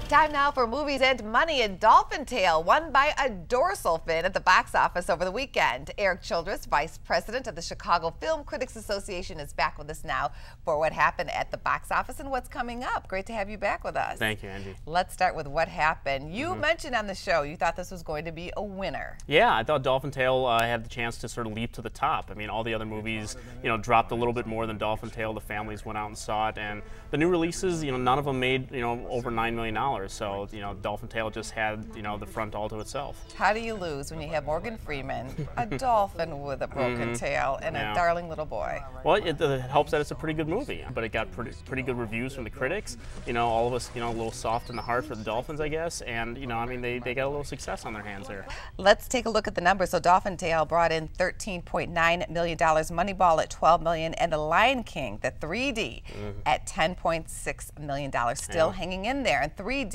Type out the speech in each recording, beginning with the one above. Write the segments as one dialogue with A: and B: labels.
A: Time now for movies and money. A dolphin tail won by a dorsal fin at the box office over the weekend. Erik Childress, Vice President of the Chicago Film Critics Association, is back with us now for what happened at the box office and what's coming up. Great to have you back with us.
B: Thank you, Angie.
A: Let's start with what happened. You mentioned on the show you thought this was going to be a winner.
B: Yeah, I thought Dolphin Tale had the chance to sort of leap to the top. I mean, all the other movies, dropped a little bit more than Dolphin Tale. The families went out and saw it, and the new releases, none of them made, over $9 million. So, Dolphin Tale just had, the front all to itself.
A: How do you lose when you have Morgan Freeman, a dolphin with a broken tail, and a darling little boy?
B: Well, it helps that it's a pretty good movie, but it got pretty good reviews from the critics. All of us, a little soft in the heart for the Dolphins, I guess, and, I mean, they got a little success on their hands there.
A: Let's take a look at the numbers. So Dolphin Tale brought in $13.9 million, Moneyball at $12 million, and The Lion King, the 3D, at $10.6 million. Still hanging in there, and 3D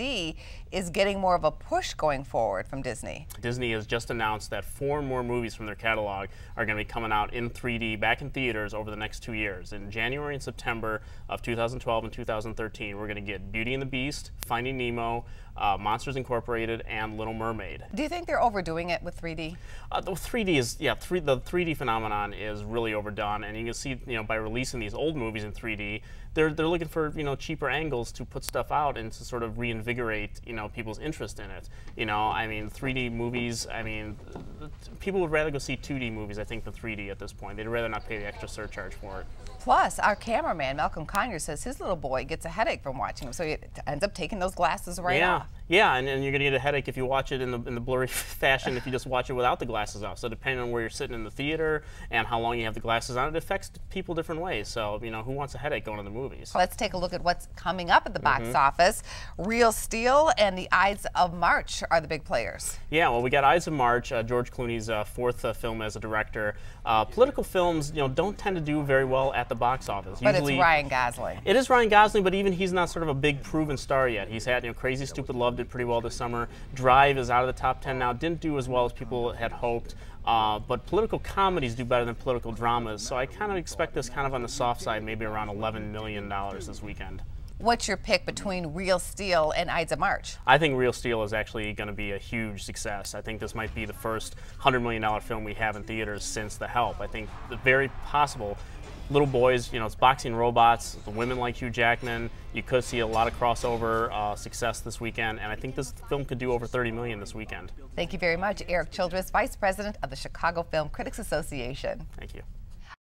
A: is getting more of a push going forward from Disney.
B: Disney has just announced that 4 more movies from their catalog are going to be coming out in 3D back in theaters over the next 2 years. In January and September of 2012 and 2013, we're going to get Beauty and the Beast, Finding Nemo, Monsters Incorporated, and Little Mermaid.
A: Do you think they're overdoing it with 3D?
B: The 3D is, the 3D phenomenon is really overdone, and you can see, by releasing these old movies in 3D, they're looking for, cheaper angles to put stuff out and to sort of reinvigorate, people's interest in it. I mean, 3D movies, I mean, people would rather go see 2D movies, I think, than 3D at this point. They'd rather not pay the extra surcharge for it.
A: Plus, our cameraman, Malcolm Conyers, says his little boy gets a headache from watching them, so he ends up taking those glasses off.
B: Yeah, and you're going to get a headache if you watch it in the blurry fashion if you just watch it without the glasses off. So depending on where you're sitting in the theater and how long you have the glasses on, it affects people different ways. So, who wants a headache going to the movies?
A: Let's take a look at what's coming up at the box office. Real Steel and The Ides of March are the big players. Yeah,
B: well, we got Ides of March, George Clooney's 4th film as a director. Political films, don't tend to do very well at the box office.
A: But usually, it's Ryan Gosling.
B: It is Ryan Gosling, but even he's not sort of a big proven star yet. He's had, Crazy Stupid Love did pretty well this summer. Drive is out of the top 10 now. Didn't do as well as people had hoped. But political comedies do better than political dramas, so I kind of expect this kind of on the soft side, maybe around $11 million this weekend.
A: What's your pick between Real Steel and Ides of March?
B: I think Real Steel is actually going to be a huge success. I think this might be the first $100 million film we have in theaters since The Help. I think it's very possible. Little boys, it's boxing robots, the women like Hugh Jackman. You could see a lot of crossover success this weekend, and I think this film could do over $30 million this weekend.
A: Thank you very much, Erik Childress, Vice President of the Chicago Film Critics Association.
B: Thank you.